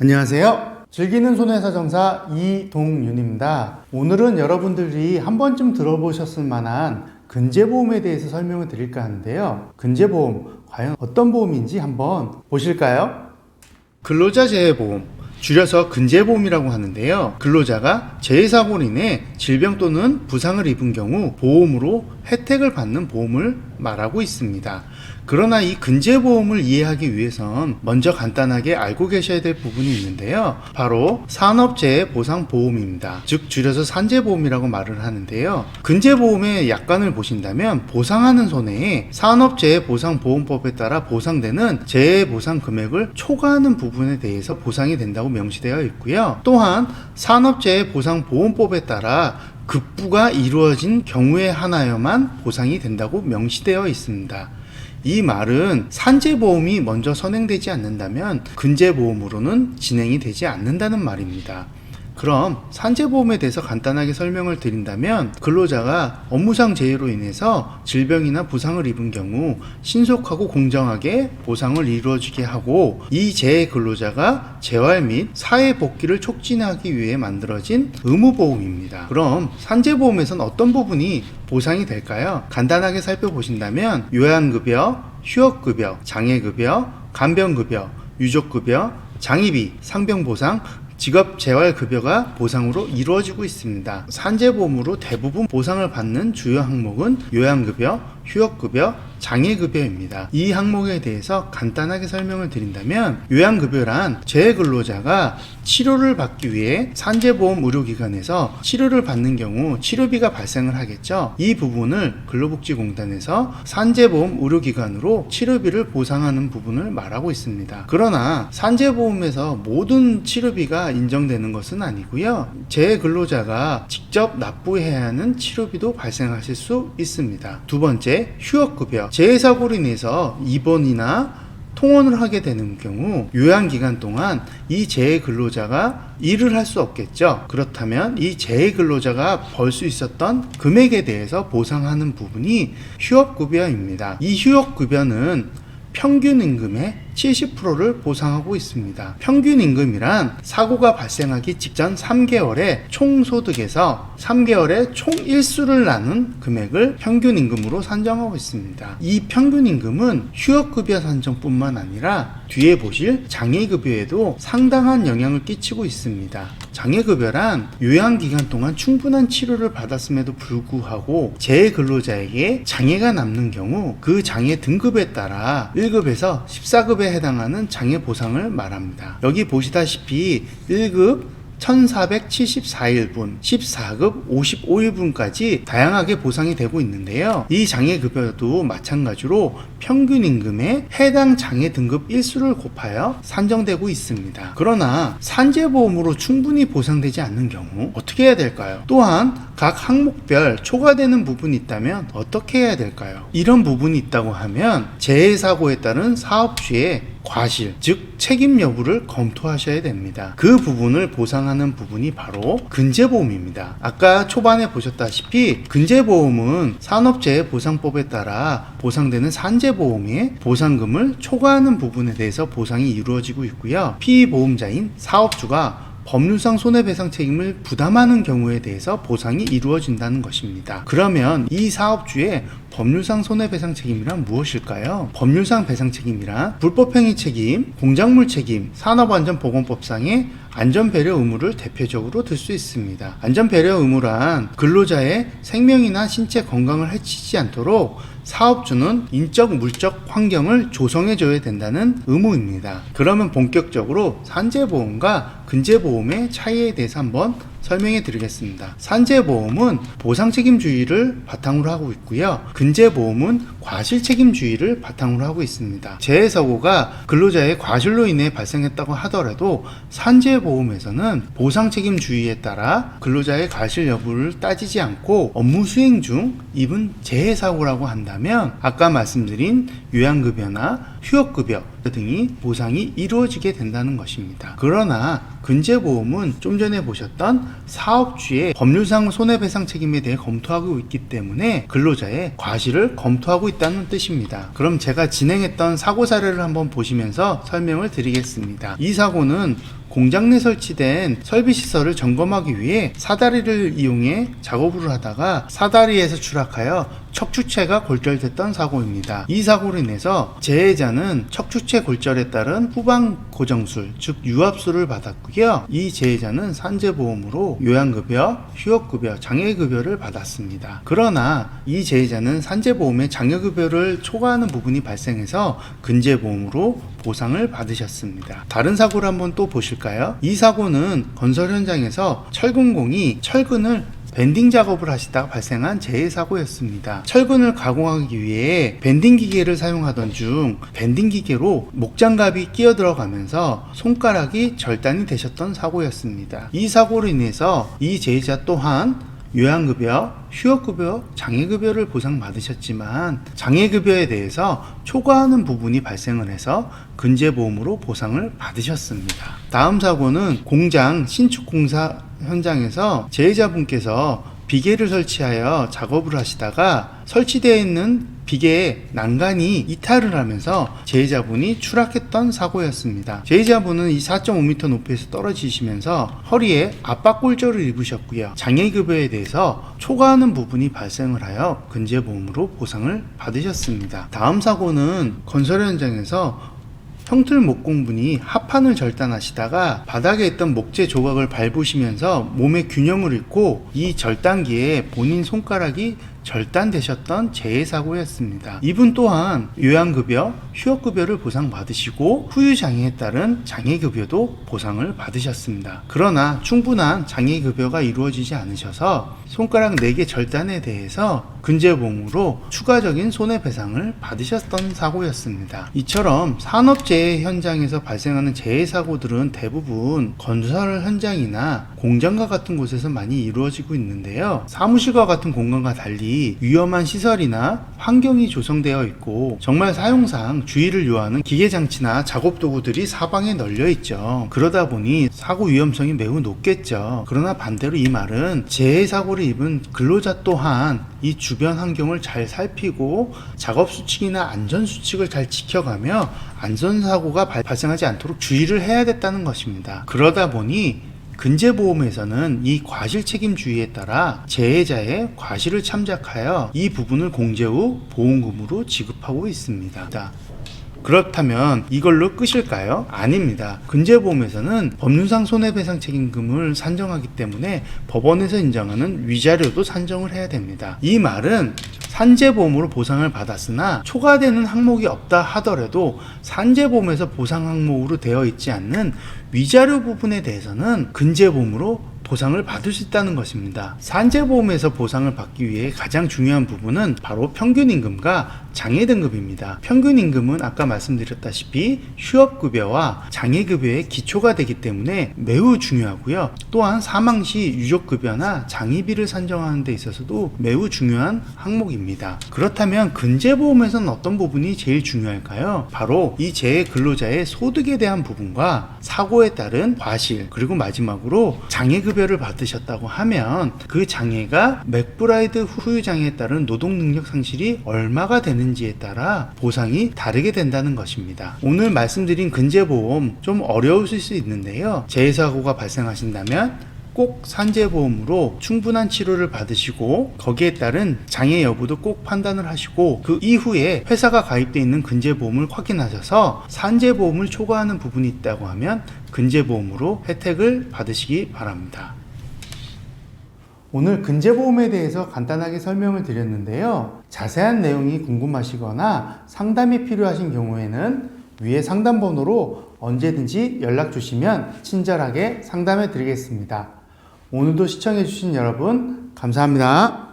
안녕하세요. 즐기는 손해사정사 이동윤입니다. 오늘은 여러분들이 한 번쯤 들어보셨을 만한 근제보험에 대해서 설명을 드릴까 하는데요. 근제보험, 과연 어떤 보험인지 한번 보실까요? 근로자 재해보험, 줄여서 근제보험이라고 하는데요. 근로자가 재해사고로 인해 질병 또는 부상을 입은 경우 보험으로 혜택을 받는 보험을 말하고 있습니다. 그러나 이 근제보험을 이해하기 위해선 먼저 간단하게 알고 계셔야 될 부분이 있는데요. 바로 산업재해보상보험입니다. 즉 줄여서 산재보험이라고 말을 하는데요. 근제보험의 약관을 보신다면 보상하는 손해에 산업재해보상보험법에 따라 보상되는 재해보상 금액을 초과하는 부분에 대해서 보상이 된다고 명시되어 있고요. 또한 산업재해보상보험법에 따라 급부가 이루어진 경우에 하나여만 보상이 된다고 명시되어 있습니다. 이 말은 산재보험이 먼저 선행되지 않는다면 근제보험으로는 진행이 되지 않는다는 말입니다. 그럼 산재보험에 대해서 간단하게 설명을 드린다면 근로자가 업무상 재해로 인해서 질병이나 부상을 입은 경우 신속하고 공정하게 보상을 이루어지게 하고 이 재해 근로자가 재활 및 사회 복귀를 촉진하기 위해 만들어진 의무보험입니다. 그럼 산재보험에선 어떤 부분이 보상이 될까요? 간단하게 살펴보신다면 요양급여, 휴업급여, 장애급여, 간병급여, 유족급여, 장의비, 상병보상, 직업재활급여가 보상으로 이루어지고 있습니다. 산재보험으로 대부분 보상을 받는 주요 항목은 요양급여, 휴업급여, 장애급여입니다. 이 항목에 대해서 간단하게 설명을 드린다면 요양급여란 재해근로자가 치료를 받기 위해 산재보험 의료기관에서 치료를 받는 경우 치료비가 발생을 하겠죠. 이 부분을 근로복지공단에서 산재보험 의료기관으로 치료비를 보상하는 부분을 말하고 있습니다. 그러나 산재보험에서 모든 치료비가 인정되는 것은 아니고요. 재해근로자가 직접 납부해야 하는 치료비도 발생하실 수 있습니다. 두 번째, 휴업급여. 재해사고로 인해서 입원이나 통원을 하게 되는 경우 요양기간 동안 이 재해근로자가 일을 할 수 없겠죠. 그렇다면 이 재해근로자가 벌 수 있었던 금액에 대해서 보상하는 부분이 휴업급여입니다. 이 휴업급여는 평균 임금의 70%를 보상하고 있습니다. 평균 임금이란 사고가 발생하기 직전 3개월의 총소득에서 3개월의 총 일수를 나눈 금액을 평균 임금으로 산정하고 있습니다. 이 평균 임금은 휴업급여 산정뿐만 아니라 뒤에 보실 장애급여에도 상당한 영향을 끼치고 있습니다. 장애급여란 요양기간 동안 충분한 치료를 받았음에도 불구하고 재해근로자에게 장애가 남는 경우 그 장애 등급에 따라 1급에서 14급에 해당하는 장애 보상을 말합니다. 여기 보시다시피 1급 1474일분, 14급 55일분까지 다양하게 보상이 되고 있는데요. 이 장애급여도 마찬가지로 평균 임금의 해당 장애 등급 일수를 곱하여 산정되고 있습니다. 그러나 산재보험으로 충분히 보상되지 않는 경우 어떻게 해야 될까요? 또한 각 항목별 초과되는 부분이 있다면 어떻게 해야 될까요? 이런 부분이 있다고 하면 재해사고에 따른 사업주의 과실, 즉 책임 여부를 검토하셔야 됩니다. 그 부분을 보상하는 부분이 바로 근제보험입니다. 아까 초반에 보셨다시피 근제보험은 산업재해보상법에 따라 보상되는 산재보험의 보상금을 초과하는 부분에 대해서 보상이 이루어지고 있고요. 피보험자인 사업주가 법률상 손해배상 책임을 부담하는 경우에 대해서 보상이 이루어진다는 것입니다. 그러면 이 사업주의 법률상 손해배상 책임이란 무엇일까요? 법률상 배상 책임이란 불법행위 책임, 공작물 책임, 산업안전보건법상의 안전배려 의무를 대표적으로 들 수 있습니다. 안전배려 의무란 근로자의 생명이나 신체 건강을 해치지 않도록 사업주는 인적, 물적 환경을 조성해줘야 된다는 의무입니다. 그러면 본격적으로 산재보험과 근제보험의 차이에 대해서 한번 설명해 드리겠습니다. 산재보험은 보상책임주의를 바탕으로 하고 있고요. 근제보험은 과실책임주의를 바탕으로 하고 있습니다. 재해사고가 근로자의 과실로 인해 발생했다고 하더라도 산재보험에서는 보상책임주의에 따라 근로자의 과실 여부를 따지지 않고 업무 수행 중 입은 재해사고라고 한다면 아까 말씀드린 요양급여나 휴업급여 등이 보상이 이루어지게 된다는 것입니다. 그러나 근제보험은 좀 전에 보셨던 사업주의 법률상 손해배상 책임에 대해 검토하고 있기 때문에 근로자의 과실을 검토하고 있다는 뜻입니다. 그럼 제가 진행했던 사고 사례를 한번 보시면서 설명을 드리겠습니다. 이 사고는 공장 내 설치된 설비 시설을 점검하기 위해 사다리를 이용해 작업을 하다가 사다리에서 추락하여 척추체가 골절됐던 사고입니다. 이 사고로 인해서 재해자는 척추체 골절에 따른 후방 고정술, 즉 유압술을 받았고요. 이 재해자는 산재보험으로 요양급여, 휴업급여, 장애급여를 받았습니다. 그러나 이 재해자는 산재보험에 장애급여를 초과하는 부분이 발생해서 근제보험으로 보상을 받으셨습니다. 다른 사고를 한번 또 보실까요? 이 사고는 건설 현장에서 철근공이 철근을 밴딩 작업을 하시다가 발생한 재해 사고였습니다. 철근을 가공하기 위해 밴딩 기계를 사용하던 중 밴딩 기계로 목장갑이 끼어 들어가면서 손가락이 절단이 되셨던 사고였습니다. 이 사고로 인해서 이 재해자 또한 요양급여, 휴업급여, 장애급여를 보상받으셨지만 장애급여에 대해서 초과하는 부분이 발생을 해서 근제보험으로 보상을 받으셨습니다. 다음 사고는 공장 신축공사 현장에서 재해자분께서 비계를 설치하여 작업을 하시다가 설치되어 있는 비계의 난간이 이탈을 하면서 재해자분이 추락했던 사고였습니다. 재해자분은 이 4.5m 높이에서 떨어지시면서 허리에 압박골절을 입으셨고요. 장애급여에 대해서 초과하는 부분이 발생을 하여 근제보험으로 보상을 받으셨습니다. 다음 사고는 건설 현장에서 형틀 목공분이 합판을 절단하시다가 바닥에 있던 목재 조각을 밟으시면서 몸의 균형을 잃고 이 절단기에 본인 손가락이 절단되셨던 재해 사고였습니다. 이분 또한 요양급여, 휴업급여를 보상받으시고 후유장애에 따른 장애급여도 보상을 받으셨습니다. 그러나 충분한 장애급여가 이루어지지 않으셔서 손가락 4개 절단에 대해서 근제보험으로 추가적인 손해배상을 받으셨던 사고였습니다. 이처럼 산업재해 현장에서 발생하는 재해 사고들은 대부분 건설 현장이나 공장과 같은 곳에서 많이 이루어지고 있는데요. 사무실과 같은 공간과 달리 위험한 시설이나 환경이 조성되어 있고 정말 사용상 주의를 요하는 기계장치나 작업도구들이 사방에 널려 있죠. 그러다 보니 사고 위험성이 매우 높겠죠. 그러나 반대로 이 말은 재해 사고를 입은 근로자 또한 이 주변 환경을 잘 살피고 작업 수칙이나 안전 수칙을 잘 지켜가며 안전사고가 발생하지 않도록 주의를 해야겠다는 것입니다. 그러다 보니 근제보험에서는 이 과실책임주의에 따라 재해자의 과실을 참작하여 이 부분을 공제 후 보험금으로 지급하고 있습니다. 그렇다면 이걸로 끝일까요? 아닙니다. 근제보험에서는 법률상 손해배상 책임금을 산정하기 때문에 법원에서 인정하는 위자료도 산정을 해야 됩니다. 이 말은 산재보험으로 보상을 받았으나 초과되는 항목이 없다 하더라도 산재보험에서 보상 항목으로 되어 있지 않는 위자료 부분에 대해서는 근제보험으로 보상을 받을 수 있다는 것입니다. 산재보험에서 보상을 받기 위해 가장 중요한 부분은 바로 평균임금과 장애등급입니다. 평균임금은 아까 말씀드렸다시피 휴업급여와 장애급여의 기초가 되기 때문에 매우 중요하고요. 또한 사망시 유족급여나 장의비를 산정하는 데 있어서도 매우 중요한 항목입니다. 그렇다면 근제보험에서는 어떤 부분이 제일 중요할까요? 바로 이 재해 근로자의 소득에 대한 부분과 사고에 따른 과실, 그리고 마지막으로 장애급여 를 받으셨다고 하면 그 장애가 맥브라이드 후유 장애에 따른 노동 능력 상실이 얼마가 되는지에 따라 보상이 다르게 된다는 것입니다. 오늘 말씀드린 근제보험 좀 어려우실 수 있는데요. 재해사고가 발생하신다면 꼭 산재보험으로 충분한 치료를 받으시고 거기에 따른 장애 여부도 꼭 판단을 하시고 그 이후에 회사가 가입되어 있는 근제보험을 확인하셔서 산재보험을 초과하는 부분이 있다고 하면 근제보험으로 혜택을 받으시기 바랍니다. 오늘 근제보험에 대해서 간단하게 설명을 드렸는데요. 자세한 내용이 궁금하시거나 상담이 필요하신 경우에는 위에 상담번호로 언제든지 연락 주시면 친절하게 상담해 드리겠습니다. 오늘도 시청해 주신 여러분 감사합니다.